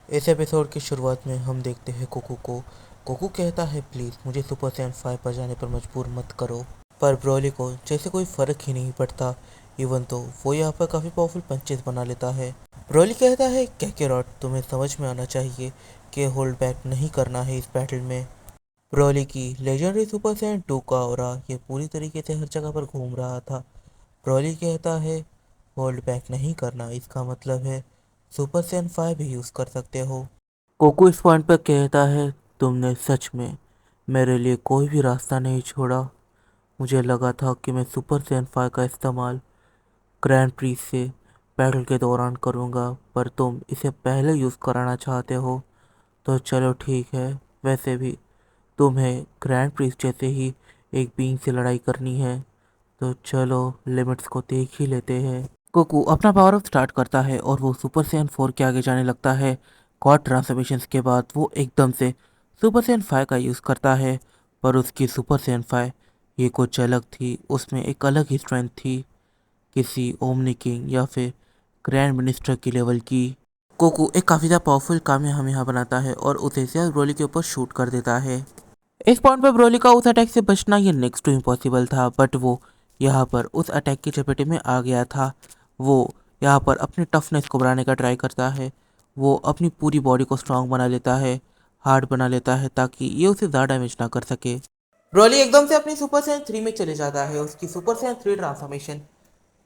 इस एपिसोड की शुरुआत में हम देखते हैं कोकू को। कोकू कहता है प्लीज मुझे सुपर सैयन 5 पर जाने पर मजबूर मत करो, पर ब्रोली को जैसे कोई फर्क ही नहीं पड़ता। इवन तो वो यहाँ पर काफी पावरफुल पंचेस बना लेता है। ब्रोली कहता है कैकेरॉट तुम्हें समझ में आना चाहिए कि होल्ड बैक नहीं करना है इस बैटल में। ब्रोली की लेजेंडरी सुपर सैयन 2 का ऑरा ये पूरी तरीके से हर जगह पर घूम रहा था। ब्रोली कहता है होल्ड बैक नहीं करना इसका मतलब है सुपर सैयन 5 भी यूज़ कर सकते हो। कोको इस पॉइंट पर कहता है तुमने सच में मेरे लिए कोई भी रास्ता नहीं छोड़ा। मुझे लगा था कि मैं सुपर सैयन 5 का इस्तेमाल ग्रैंड प्री से बैटल के दौरान करूँगा, पर तुम इसे पहले यूज़ कराना चाहते हो तो चलो ठीक है। वैसे भी तुम्हें ग्रैंड प्रीस्ट जैसे ही एक बीइंग से लड़ाई करनी है तो चलो लिमिट्स को देख ही लेते हैं। गोकू अपना पावर अप स्टार्ट करता है और वो सुपर सैयन 4 के आगे जाने लगता है। गॉड ट्रांसफॉर्मेशंस के बाद वो एकदम से सुपर सैयन 5 का यूज़ करता है, पर उसकी सुपर सैयन 5 ये कुछ अलग थी। उसमें एक अलग ही स्ट्रेंथ थी, किसी ओमनी किंग या फिर ग्रैंड मिनिस्टर की लेवल की। गोकू एक काफ़ी ज़्यादा पावरफुल कामेहामेहा बनाता है और उसे सियाज ब्रोली के ऊपर शूट कर देता है। इस पॉइंट पर ब्रोली का उस अटैक से बचना ये नेक्स्ट टू इम्पॉसिबल था, बट वो यहाँ पर उस अटैक की चपेटे में आ गया था। वो यहाँ पर अपनी टफनेस को बढ़ाने का ट्राई करता है। वो अपनी पूरी बॉडी को स्ट्रांग बना लेता है, हार्ड बना लेता है, ताकि ये उसे ज़्यादा डैमेज ना कर सके। ब्रोली एकदम से अपनी सुपर सैयन 3 में चले जाता है। उसकी सुपर सैयन 3 ट्रांसफॉर्मेशन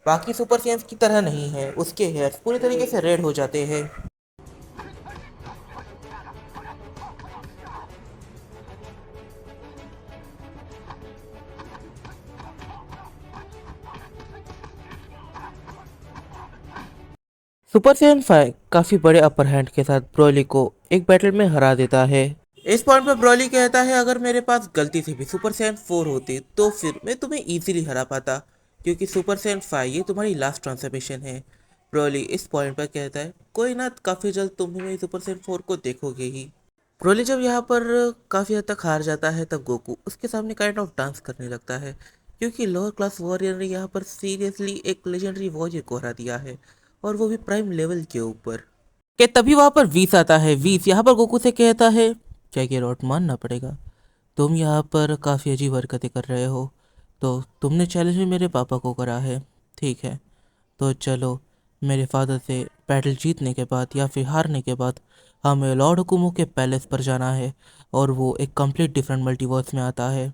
बाकी सुपर सैयन्स की तरह नहीं है। उसके हेयर्स पूरी तरीके से रेड हो जाते हैं। सुपर सैयन 5 काफी बड़े अपर हैंड के साथ ब्रोली को एक बैटल में हरा देता है। इस पॉइंट पर ब्रोली कहता है अगर मेरे पास गलती से भी सुपर सैयन 4 होती तो फिर मैं तुम्हें इजीली हरा पाता, क्योंकि सुपर सैयन 5 ये तुम्हारी लास्ट ट्रांसफॉर्मेशन है। ब्रोली इस पॉइंट पर कहता है कोई ना, काफी जल्द तुम भी मेरी सुपर सैयन 4 को देखोगे ही। ब्रोली जब यहाँ पर काफी हद तक हार जाता है तब गोकू उसके सामने काइंड ऑफ डांस करने लगता है, क्योंकि लोअर क्लास वॉरियर ने यहाँ पर सीरियसली एक लेजेंडरी वॉरियर को हरा दिया है, और वो भी प्राइम लेवल के ऊपर। के तभी वहां पर वीस आता है। वीस यहाँ पर गोकू से कहता है क्या ये रॉट मानना पड़ेगा, तुम यहाँ पर काफ़ी अजीब हरकतें कर रहे हो। तो तुमने चैलेंज भी मेरे पापा को करा है, ठीक है, तो चलो मेरे फादर से बैटल जीतने के बाद या फिर हारने के बाद हमें लॉर्ड हुकुमो के पैलेस पर जाना है, और वो एक कंप्लीट डिफरेंट मल्टीवर्स में आता है।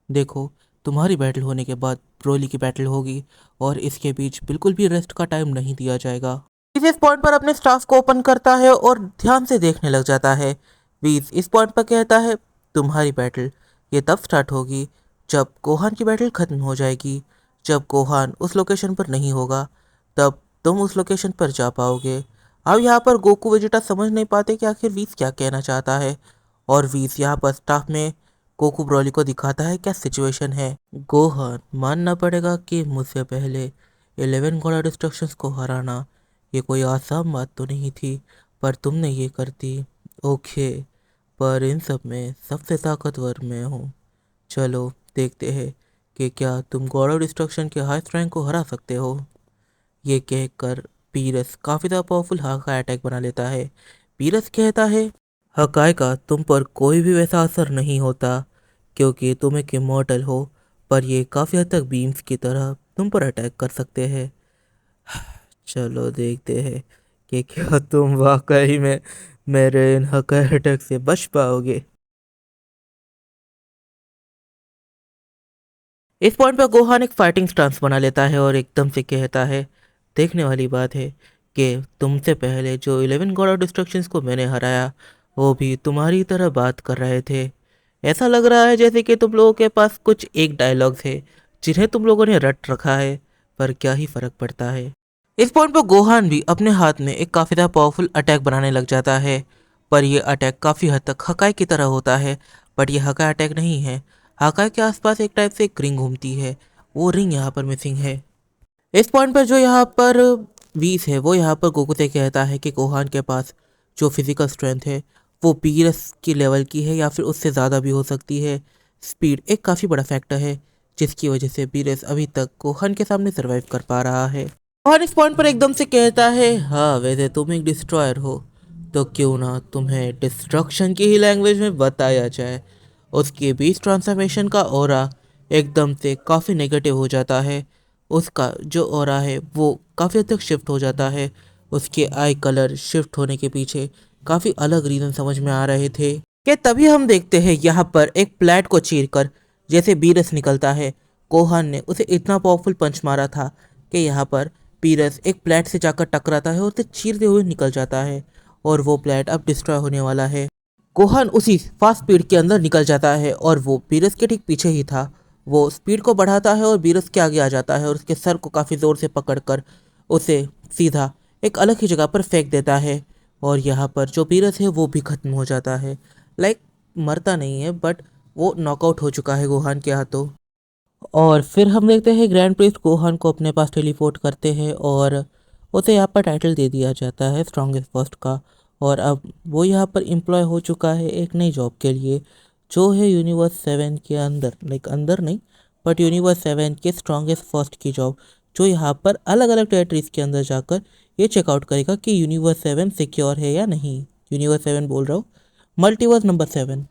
देखो, तुम्हारी बैटल होने के बाद ब्रोली की बैटल होगी, और इसके बीच बिल्कुल भी रेस्ट का टाइम नहीं दिया जाएगा। इस पॉइंट पर अपने स्टाफ को ओपन करता है और ध्यान से देखने लग जाता है। बीस इस पॉइंट पर कहता है तुम्हारी बैटल ये तब स्टार्ट होगी जब गोहान की बैटल खत्म हो जाएगी। जब गोहान उस लोकेशन पर नहीं होगा तब तुम उस लोकेशन पर जा पाओगे। अब यहाँ पर गोकू वेजिटा समझ नहीं पाते कि आखिर वीस क्या कहना चाहता है, और वीस यहाँ पर स्टाफ में गोकू ब्रोली को दिखाता है क्या सिचुएशन है। गोहान मानना पड़ेगा कि मुझसे पहले 11 गॉड डिस्ट्रक्शंस को हराना ये कोई आसान बात तो नहीं थी, पर तुमने ये कर दी। ओके, पर इन सब में सबसे ताकतवर मैं हूँ। चलो देखते हैं कि क्या तुम गॉड ऑफ डिस्ट्रक्शन के हाईएस्ट रैंक को हरा सकते हो। ये कहकर पीरस काफ़ी ज़्यादा पावरफुल हकाई अटैक बना लेता है। पीरस कहता है हकाई का तुम पर कोई भी वैसा असर नहीं होता, क्योंकि तुम एक इमॉर्टल हो, पर ये काफ़ी हद तक बीम्स की तरह तुम पर अटैक कर सकते हैं। चलो देखते हैं कि क्या तुम वाकई में मेरे इन हकाई अटैक से बच पाओगे। इस पॉइंट पर गोहान एक फाइटिंग स्टांस बना लेता है और एकदम से कहता है देखने वाली बात है कि तुमसे पहले जो 11 गॉड ऑफ डिस्ट्रक्शंस को मैंने हराया वो भी तुम्हारी तरह बात कर रहे थे। ऐसा लग रहा है जैसे कि तुम लोगों के पास कुछ एक डायलॉग्स है जिन्हें तुम लोगों ने रट रखा है, पर क्या ही फर्क पड़ता है। इस पॉइंट पर गोहान भी अपने हाथ में एक काफ़ी ज़्यादा पावरफुल अटैक बनाने लग जाता है, पर यह अटैक काफ़ी हद तक हकाई की तरह होता है। बट यह हकाई अटैक नहीं है। हकाई के आसपास एक टाइप से एक रिंग घूमती है, वो रिंग यहाँ पर मिसिंग है। इस पॉइंट पर जो यहाँ पर वीस है वो यहाँ पर गोकू से कहता है कि गोहान के पास जो फिजिकल स्ट्रेंथ है वो पीरस की लेवल की है या फिर उससे ज़्यादा भी हो सकती है। स्पीड एक काफ़ी बड़ा फैक्टर है जिसकी वजह से पीरस अभी तक गोहान के सामने सर्वाइव कर पा रहा है। गोहान इस पॉइंट पर एकदम से कहता है हाँ वैसे तुम एक डिस्ट्रॉयर हो, तो क्यों ना तुम्हें डिस्ट्रक्शन की ही लैंग्वेज में बताया जाए। उसके बीच ट्रांसफॉर्मेशन का ऑरा एकदम से काफ़ी नेगेटिव हो जाता है। उसका जो ऑरा है वो काफ़ी हद तक शिफ्ट हो जाता है। उसके आई कलर शिफ्ट होने के पीछे काफ़ी अलग रीज़न समझ में आ रहे थे कि तभी हम देखते हैं यहाँ पर एक प्लेट को चीरकर जैसे बीरस निकलता है। कोहान ने उसे इतना पावरफुल पंच मारा था कि यहाँ पर बीरस एक प्लेट से जाकर टकराता है और उसे चीरते हुए निकल जाता है और वो प्लेट अब डिस्ट्रॉय होने वाला है। कोहन उसी फास्ट स्पीड के अंदर निकल जाता है और वो बीरस के ठीक पीछे ही था। वो स्पीड को बढ़ाता है और बीरस के आगे आ जाता है और उसके सर को काफ़ी ज़ोर से पकड़कर उसे सीधा एक अलग ही जगह पर फेंक देता है। और यहाँ पर जो बीरस है वो भी ख़त्म हो जाता है। लाइक मरता नहीं है बट वो नॉकआउट हो चुका है गोहान के हाथों। और फिर हम देखते हैं ग्रैंड प्रिस्ट गोहान को अपने पास टेलीपोर्ट करते हैं और उसे यहाँ पर टाइटल दे दिया जाता है स्ट्रॉन्गेस्ट फर्स्ट का। और अब वो यहाँ पर एम्प्लॉय हो चुका है एक नई जॉब के लिए जो है यूनिवर्स 7 के अंदर, लाइक अंदर नहीं बट यूनिवर्स 7 के स्ट्रॉन्गेस्ट फर्स्ट की जॉब, जो यहाँ पर अलग अलग टेरिटरीज के अंदर जाकर ये चेकआउट करेगा कि यूनिवर्स 7 सिक्योर है या नहीं। यूनिवर्स 7 बोल रहा हूँ, मल्टीवर्स नंबर 7।